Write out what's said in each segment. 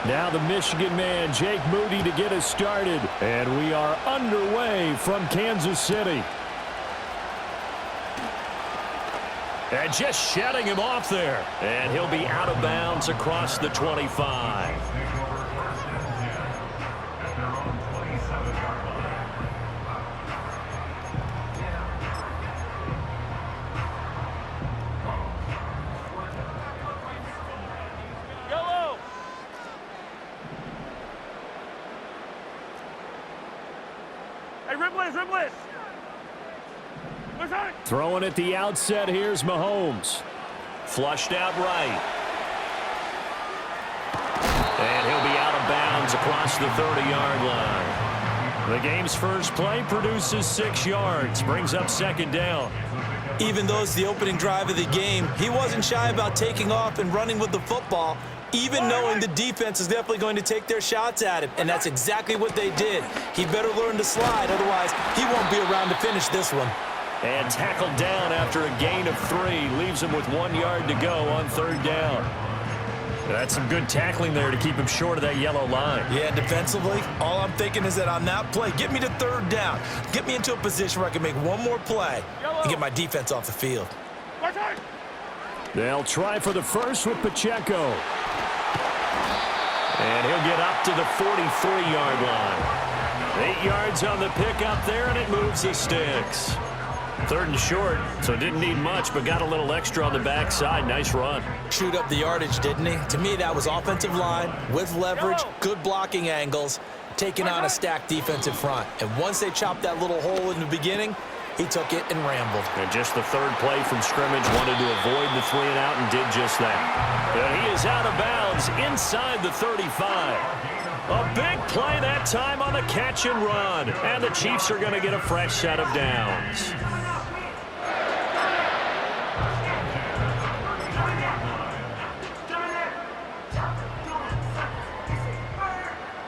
Now the Michigan man, Jake Moody, to get us started. And we are underway from Kansas City. And just shutting him off there. And he'll be out of bounds across the 25. Throwing at the outset, here's Mahomes. Flushed out right. And he'll be out of bounds across the 30-yard line. The game's first play produces 6 yards, brings up second down. Even though it's the opening drive of the game, he wasn't shy about taking off and running with the football, even knowing the defense is definitely going to take their shots at him. And that's exactly what they did. He better learn to slide, otherwise he won't be around to finish this one. And tackled down after a gain of 3. Leaves him with 1 yard to go on third down. That's some good tackling there to keep him short of that yellow line. Yeah, defensively, all I'm thinking is that on that play, get me to third down. Get me into a position where I can make one more play and get my defense off the field. They'll try for the first with Pacheco. And he'll get up to the 43-yard line. 8 yards on the pickup there, and it moves the sticks. Third and short, so didn't need much, but got a little extra on the backside. Nice run. Chewed up the yardage, didn't he? To me, that was offensive line with leverage, good blocking angles, taking on a stacked defensive front. And once they chopped that little hole in the beginning, he took it and rambled. And just the third play from scrimmage, wanted to avoid the 3 and out and did just that. And he is out of bounds inside the 35. A big play that time on the catch and run. And the Chiefs are going to get a fresh set of downs.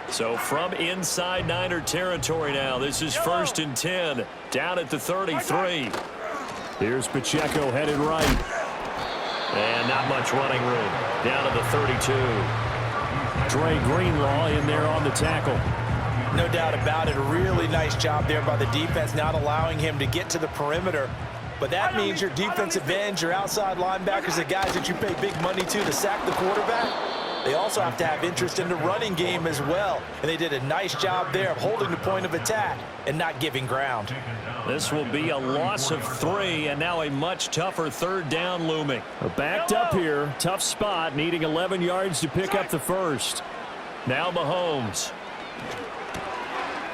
So from inside Niner territory now, this is 1st and 10, down at the 33. Here's Pacheco headed right. And not much running room, down to the 32. Dre Greenlaw in there on the tackle. No doubt about it, a really nice job there by the defense, not allowing him to get to the perimeter. But that means your defensive ends, your outside linebackers, the guys that you pay big money to sack the quarterback, they also have to have interest in the running game as well. And they did a nice job there of holding the point of attack and not giving ground. This will be a loss of 3, and now a much tougher third down looming. Backed up here, tough spot, needing 11 yards to pick up the first. Now Mahomes.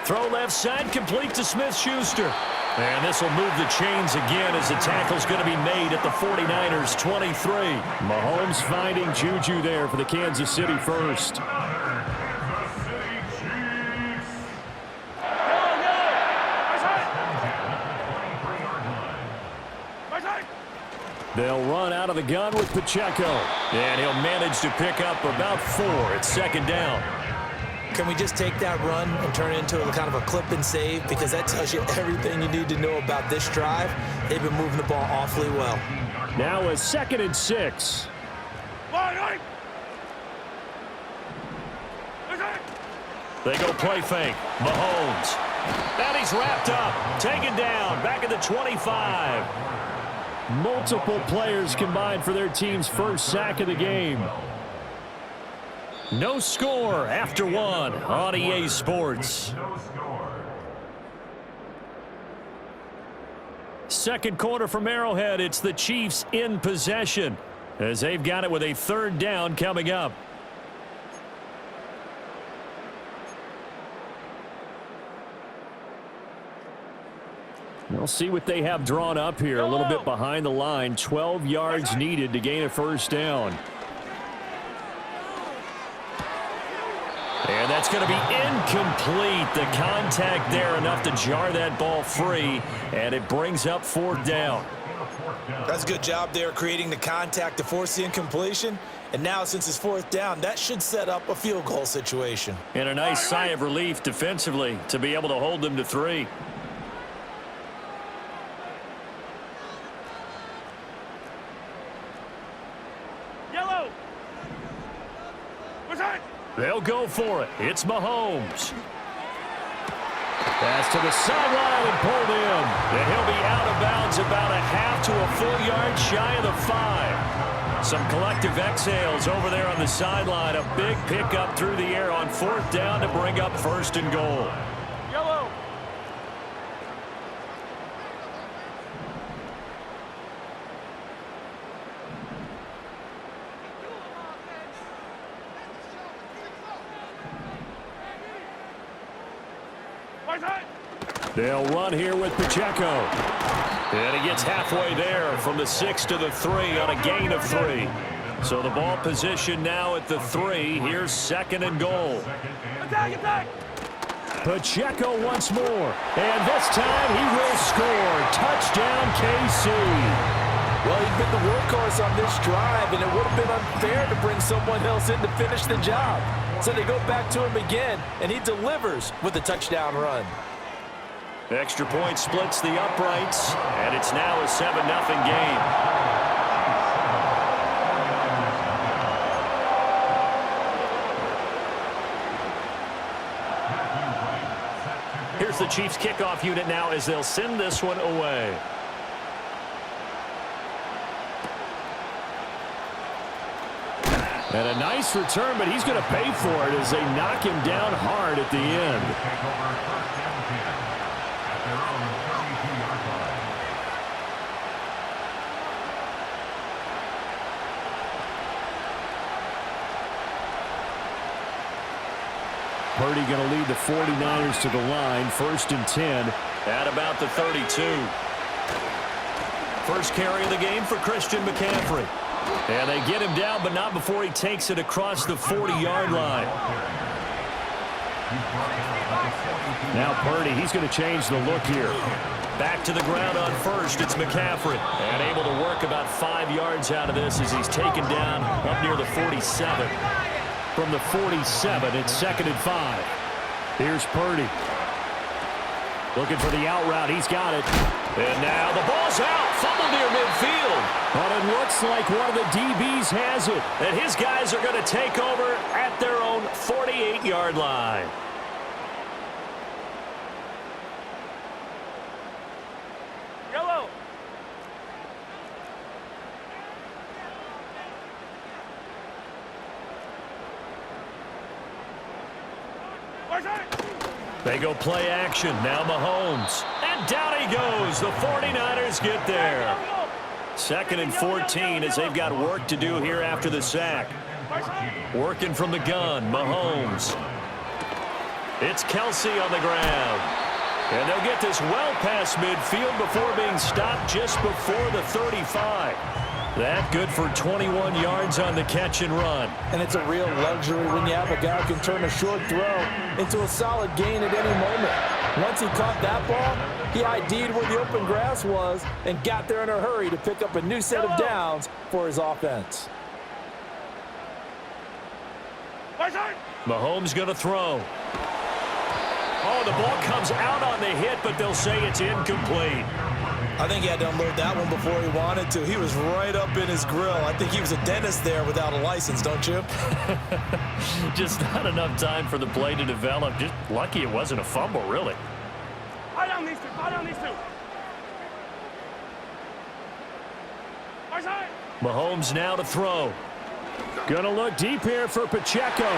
Throw left side, complete to Smith-Schuster. And this will move the chains again as the tackle's going to be made at the 49ers 23. Mahomes finding Juju there for the Kansas City first. They'll run out of the gun with Pacheco. And he'll manage to pick up about 4 at second down. Can we just take that run and turn it into a kind of a clip and save? Because that tells you everything you need to know about this drive. They've been moving the ball awfully well. Now a 2nd and 6. They go play fake. Mahomes. And he's wrapped up. Taken down. Back at the 25. Multiple players combined for their team's first sack of the game. No score after 1 on EA Sports. Second quarter from Arrowhead. It's the Chiefs in possession as they've got it with a third down coming up. We'll see what they have drawn up here. A little bit behind the line. 12 yards needed to gain a first down. And that's going to be incomplete. The contact there enough to jar that ball free, and it brings up 4th down. That's a good job there creating the contact to force the incompletion. And now since it's 4th down, that should set up a field goal situation. And a nice sigh of relief defensively to be able to hold them to 3. They'll go for it. It's Mahomes. Pass to the sideline and pulled in. And he'll be out of bounds about a half to a full yard shy of the 5. Some collective exhales over there on the sideline. A big pickup through the air on 4th down to bring up 1st and goal. Yellow. They'll run here with Pacheco. And he gets halfway there from the 6 to the 3 on a gain of 3. So the ball position now at the 3. Here's 2nd and goal. Attack! Pacheco once more. And this time he will score. Touchdown, KC. Well, he's been the workhorse on this drive, and it would have been unfair to bring someone else in to finish the job. So they go back to him again, and he delivers with a touchdown run. Extra point splits the uprights, and it's now a 7-0 game. Here's the Chiefs kickoff unit now as they'll send this one away. And a nice return, but he's going to pay for it as they knock him down hard at the end. Purdy going to lead the 49ers to the line. 1st and 10 at about the 32. First carry of the game for Christian McCaffrey. And they get him down, but not before he takes it across the 40-yard line. Now Purdy, he's going to change the look here. Back to the ground on 1st, it's McCaffrey. And able to work about 5 yards out of this as he's taken down up near the 47. From the 47, it's 2nd and 5. Here's Purdy. Looking for the out route. He's got it. And now the ball's out. Fumble near midfield. But it looks like one of the DBs has it. And his guys are going to take over at their own 48-yard line. Yellow. They go play action. Now Mahomes. And down he goes. The 49ers get there. 2nd and 14 as they've got work to do here after the sack. Working from the gun. Mahomes. It's Kelsey on the ground. And they'll get this well past midfield before being stopped just before the 35. That good for 21 yards on the catch and run. And it's a real luxury when you have a guy who can turn a short throw into a solid gain at any moment. Once he caught that ball, he ID'd where the open grass was and got there in a hurry to pick up a new set of downs for his offense. Mahomes going to throw. Oh, the ball comes out on the hit, but they'll say it's incomplete. I think he had to unload that one before he wanted to. He was right up in his grill. I think he was a dentist there without a license, don't you? Just not enough time for the play to develop. Just lucky it wasn't a fumble, really. Fire down these two. Fire down these two. Mahomes now to throw. Gonna look deep here for Pacheco.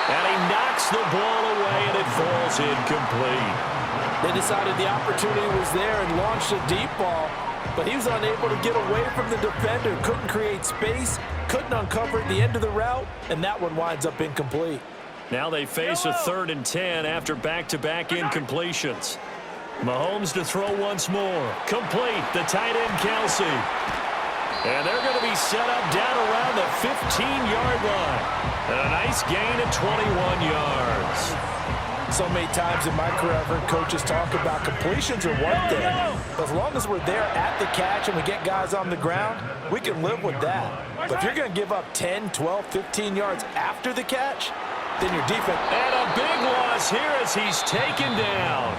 And he knocks the ball away, and it falls incomplete. They decided the opportunity was there and launched a deep ball, but he was unable to get away from the defender, couldn't create space, couldn't uncover at the end of the route, and that one winds up incomplete. Now they face a 3rd and 10 after back-to-back incompletions. Mahomes to throw once more. Complete, the tight end Kelsey. And they're going to be set up down around the 15-yard line. And a nice gain of 21 yards. So many times in my career, I've heard coaches talk about completions are one thing. As long as we're there at the catch and we get guys on the ground, we can live with that. But if you're going to give up 10, 12, 15 yards after the catch, then your defense... And a big loss here as he's taken down.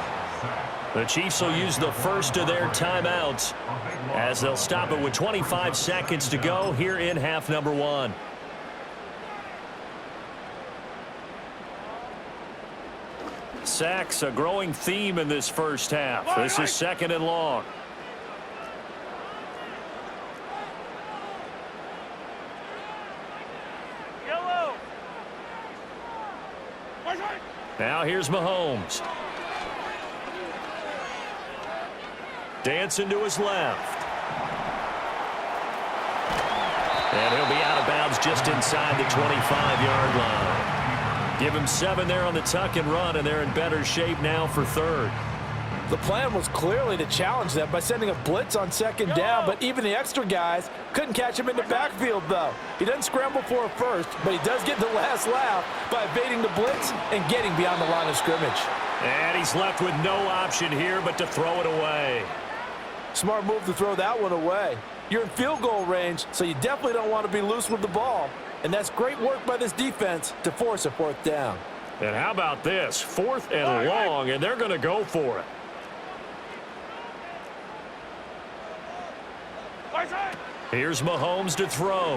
The Chiefs will use the first of their timeouts as they'll stop it with 25 seconds to go here in half number 1. sacks a growing theme in this first half. This is 2nd and long. Yellow. Now here's Mahomes. Dancing to his left. And he'll be out of bounds just inside the 25-yard line. Give him 7 there on the tuck and run, and they're in better shape now for 3rd. The plan was clearly to challenge them by sending a blitz on 2nd down, but even the extra guys couldn't catch him in the backfield, though. He doesn't scramble for a first, but he does get the last laugh by evading the blitz and getting beyond the line of scrimmage. And he's left with no option here but to throw it away. Smart move to throw that one away. You're in field goal range, so you definitely don't want to be loose with the ball. And that's great work by this defense to force a 4th down. And how about this? 4th and long, and they're going to go for it. Here's Mahomes to throw.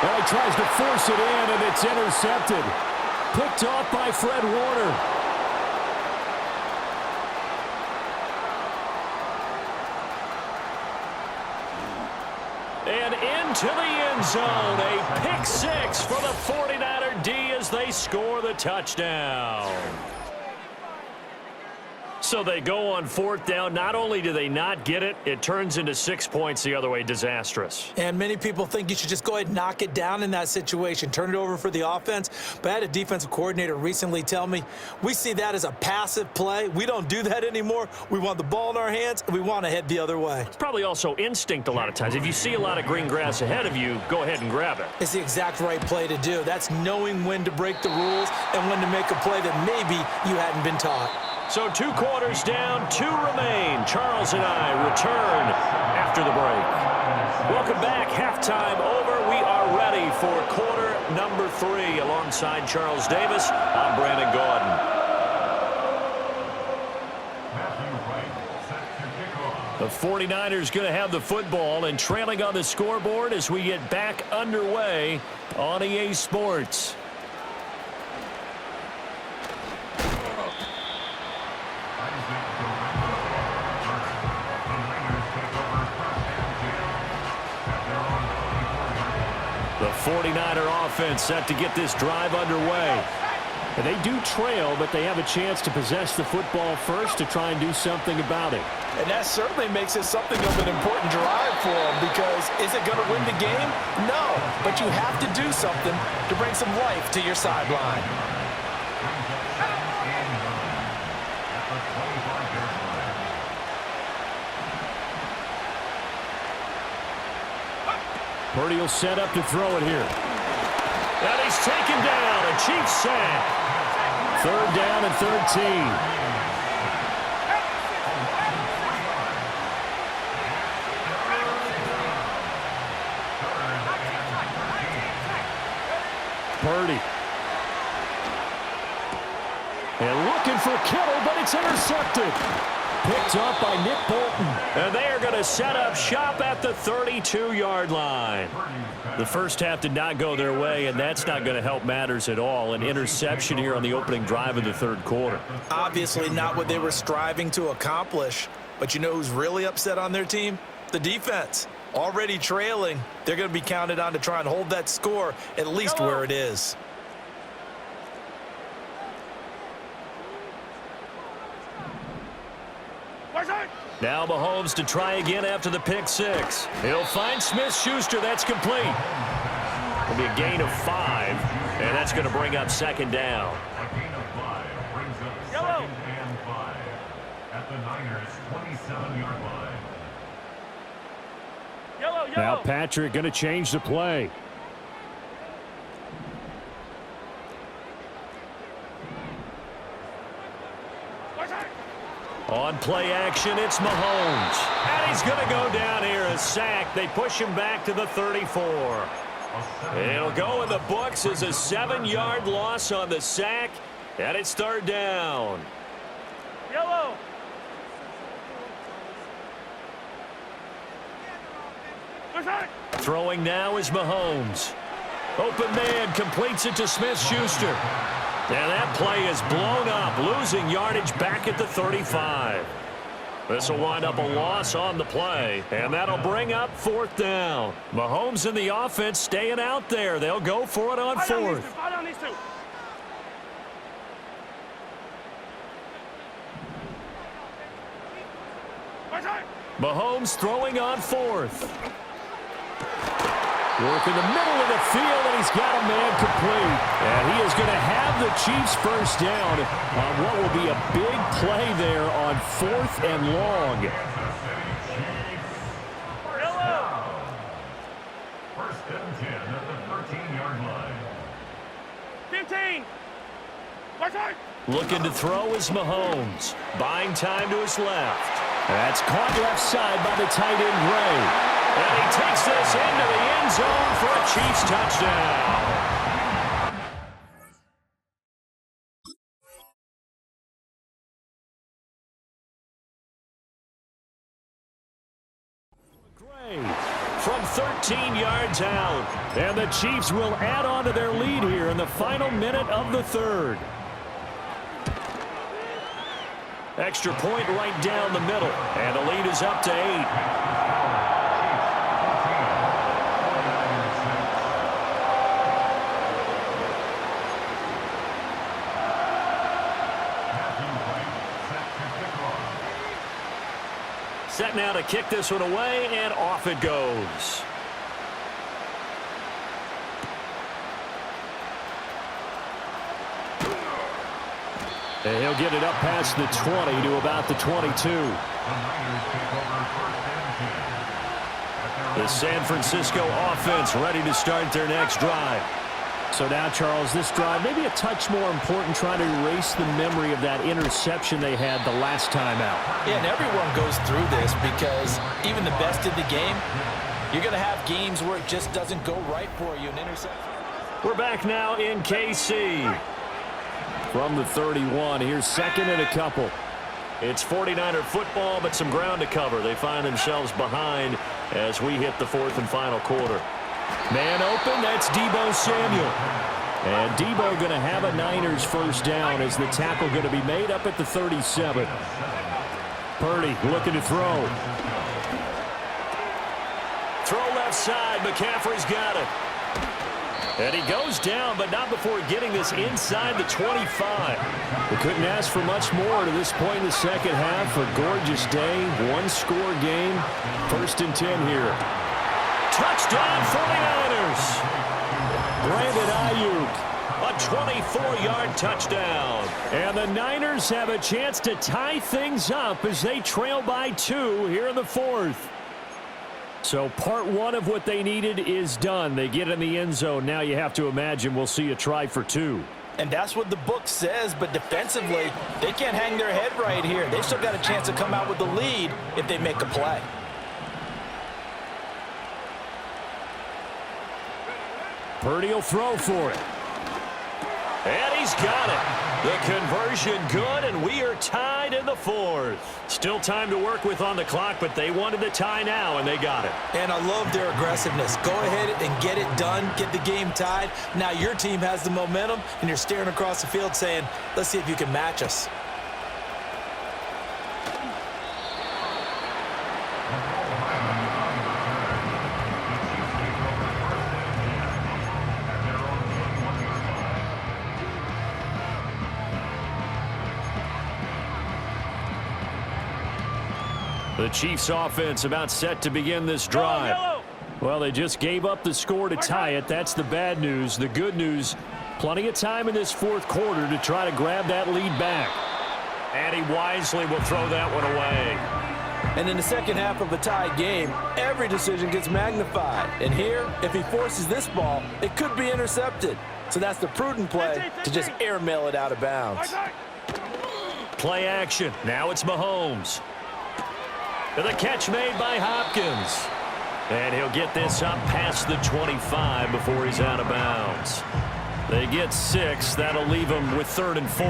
Well, he tries to force it in, and it's intercepted. Picked off by Fred Warner. And into the end zone. A pick 6 for the 49er D as they score the touchdown. So they go on 4th down. Not only do they not get it, it turns into 6 points the other way. Disastrous. And many people think you should just go ahead and knock it down in that situation. Turn it over for the offense. But I had a defensive coordinator recently tell me, we see that as a passive play. We don't do that anymore. We want the ball in our hands, and we want to head the other way. It's probably also instinct a lot of times. If you see a lot of green grass ahead of you, go ahead and grab it. It's the exact right play to do. That's knowing when to break the rules and when to make a play that maybe you hadn't been taught. So 2 quarters down, 2 remain. Charles and I return after the break. Welcome back. Halftime over. We are ready for quarter number 3. Alongside Charles Davis, I'm Brandon Gaudin. The 49ers going to have the football and trailing on the scoreboard as we get back underway on EA Sports. The 49er offense set to get this drive underway. And they do trail, but they have a chance to possess the football first to try and do something about it. And that certainly makes it something of an important drive for them, because is it going to win the game? No, but you have to do something to bring some life to your sideline. Purdy will set up to throw it here. And he's taken down. A Chiefs sack. 3rd down and 13. Purdy. And looking for Kittle, but it's intercepted. Picked up by Nick Bolton. And they are going to set up shop at the 32-yard line. The first half did not go their way, and that's not going to help matters at all. An interception here on the opening drive of the 3rd quarter. Obviously not what they were striving to accomplish. But you know who's really upset on their team? The defense. Already trailing. They're going to be counted on to try and hold that score at least where it is. Now Mahomes to try again after the pick 6. He'll find Smith-Schuster. That's complete. It'll be a gain of 5, and that's going to bring up 2nd down. A gain of 5 brings up 2nd and 5 at the Niners' 27-yard line. Yellow. Now Patrick going to change the play. On play action, it's Mahomes. And he's going to go down here, a sack. They push him back to the 34. It'll go in the books as a 7-yard loss on the sack, and it's 3rd down. Yellow. Throwing now is Mahomes. Open man completes it to Smith-Schuster. And that play is blown up, losing yardage back at the 35. This will wind up a loss on the play, and that'll bring up 4th down. Mahomes and the offense staying out there. They'll go for it on 4th. Mahomes throwing on 4th. Work in the middle of the field, and he's got a man complete. And he is going to have the Chiefs first down on what will be a big play there on 4th and long. First and 10 at the 13-yard line. 15. Looking to throw is Mahomes. Buying time to his left. That's caught left side by the tight end, Gray. And he takes this into the end zone for a Chiefs touchdown. Gray from 13 yards out. And the Chiefs will add on to their lead here in the final minute of the 3rd. Extra point right down the middle. And the lead is up to 8. Set now to kick this one away, and off it goes. And he'll get it up past the 20 to about the 22. The San Francisco offense ready to start their next drive. So now, Charles, this drive maybe a touch more important, trying to erase the memory of that interception they had the last time out. Yeah, and everyone goes through this because even the best in the game, you're going to have games where it just doesn't go right for you, an interception. We're back now in KC. From the 31, here's 2nd and a couple. It's 49er football, but some ground to cover. They find themselves behind as we hit the 4th and final quarter. Man open, that's Deebo Samuel. And Deebo going to have a Niners first down as the tackle going to be made up at the 37. Purdy looking to throw. Throw left side, McCaffrey's got it. And he goes down, but not before getting this inside the 25. We couldn't ask for much more to this point in the second half. A gorgeous day, one-score game. 1st and 10 here. Touchdown 49ers. Brandon Ayuk, a 24-yard touchdown. And the Niners have a chance to tie things up as they trail by 2 here in the 4th. So part 1 of what they needed is done. They get in the end zone. Now you have to imagine we'll see a try for 2. And that's what the book says, but defensively, they can't hang their head right here. They still got a chance to come out with the lead if they make a play. Purdy will throw for it. And he's got it. The conversion good, and we are tied in the 4th. Still time to work with on the clock, but they wanted the tie now, and they got it. And I love their aggressiveness. Go ahead and get it done, get the game tied. Now your team has the momentum, and you're staring across the field saying, let's see if you can match us. The Chiefs offense about set to begin this drive. Well, they just gave up the score to tie it. That's the bad news. The good news, plenty of time in this 4th quarter to try to grab that lead back. And he wisely will throw that one away. And in the second half of a tie game, every decision gets magnified. And here, if he forces this ball, it could be intercepted. So that's the prudent play to just airmail it out of bounds. Play action. Now it's Mahomes. The catch made by Hopkins. And he'll get this up past the 25 before he's out of bounds. They get 6. That'll leave them with 3rd and 4.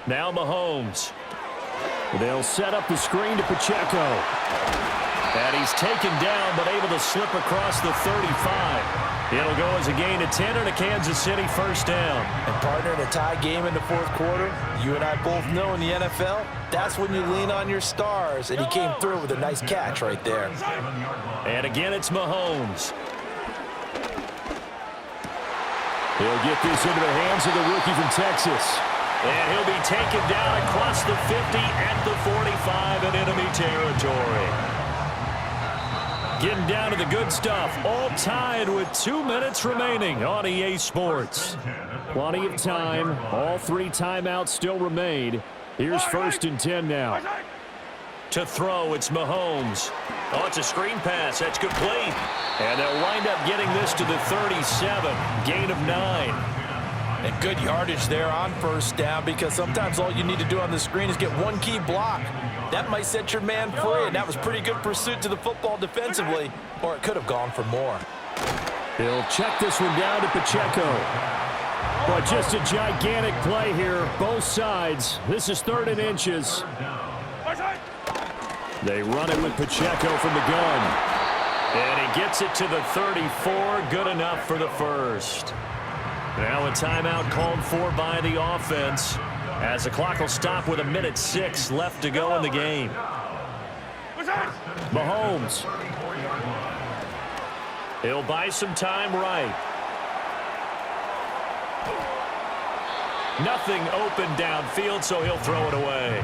Now Mahomes. They'll set up the screen to Pacheco. And he's taken down, but able to slip across the 35. It'll go as a gain of 10 and a Kansas City first down. And partner, in a tie game in the fourth quarter, you and I both know in the NFL, that's when you lean on your stars. And he came through with a nice catch right there. And again, it's Mahomes. He'll get this into the hands of the rookie from Texas. And he'll be taken down across the 50 at the 45 in enemy territory. Getting down to the good stuff, all tied with 2 minutes remaining on EA Sports. Plenty of time. All 3 timeouts still remain. Here's 1st and 10 now. To throw, it's Mahomes. Oh, it's a screen pass. That's complete. And they'll wind up getting this to the 37. Gain of 9. And good yardage there on first down, because sometimes all you need to do on the screen is get one key block. That might set your man free, and that was pretty good pursuit to the football defensively, or it could have gone for more. He'll check this one down to Pacheco. But just a gigantic play here, both sides. This is 3rd and inches. They run it with Pacheco from the gun. And he gets it to the 34, good enough for the first. Now a timeout called for by the offense, as the clock will stop with 1:06 left to go in the game. Mahomes. He'll buy some time right. Nothing open downfield, so he'll throw it away.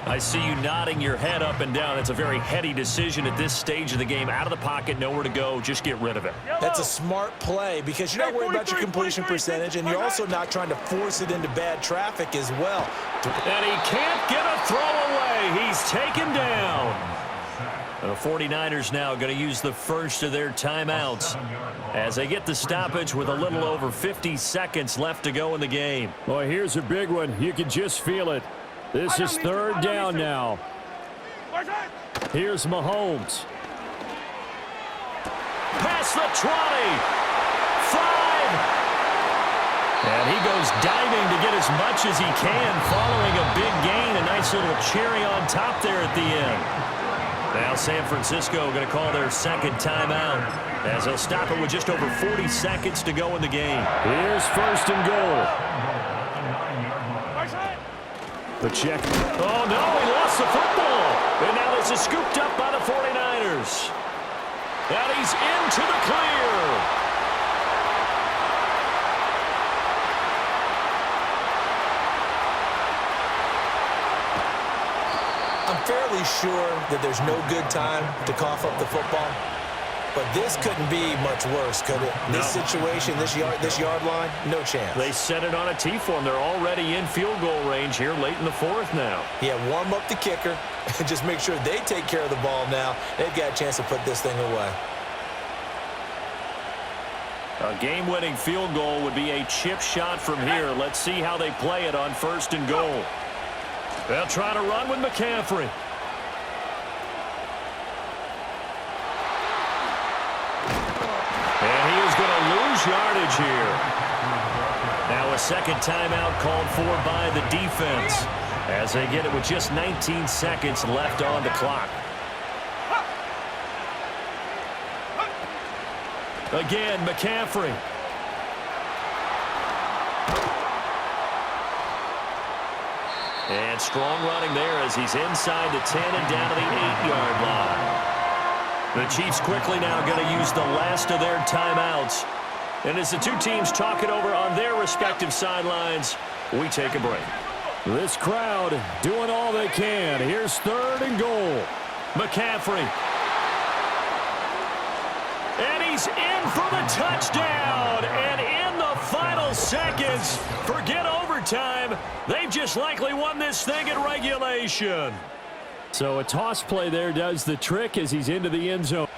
I see you nodding your head up and down. It's a very heady decision at this stage of the game. Out of the pocket, nowhere to go. Just get rid of it. That's a smart play, because you're not worried about your completion percentage, and you're also not trying to force it into bad traffic as well. And he can't get a throw away. He's taken down. The 49ers now going to use the first of their timeouts as they get the stoppage with a little over 50 seconds left to go in the game. Boy, here's a big one. You can just feel it. This is 3rd down now. Here's Mahomes. Past the 20. 5. And he goes diving to get as much as he can following a big gain. A nice little cherry on top there at the end. Now San Francisco going to call their 2nd timeout as they'll stop it with just over 40 seconds to go in the game. Here's 1st and goal. Pacheco. Oh, no, he lost the football. And now this is scooped up by the 49ers. And he's into the clear. I'm fairly sure that there's no good time to cough up the football, but this couldn't be much worse, could it? This situation, this yard line, no chance. They set it on a T-form. They're already in field goal range here late in the 4th now. Yeah, warm up the kicker and just make sure they take care of the ball now. They've got a chance to put this thing away. A game-winning field goal would be a chip shot from here. Let's see how they play it on 1st and goal. They'll try to run with McCaffrey. And he is going to lose yardage here. Now a 2nd timeout called for by the defense as they get it with just 19 seconds left on the clock. Again, McCaffrey. And strong running there as he's inside the 10 and down to the 8-yard line. The Chiefs quickly now going to use the last of their timeouts. And as the two teams talk it over on their respective sidelines, we take a break. This crowd doing all they can. Here's 3rd and goal. McCaffrey. And he's in for the touchdown. And in the final seconds, forget overtime. They've just likely won this thing in regulation. So a toss play there does the trick as he's into the end zone.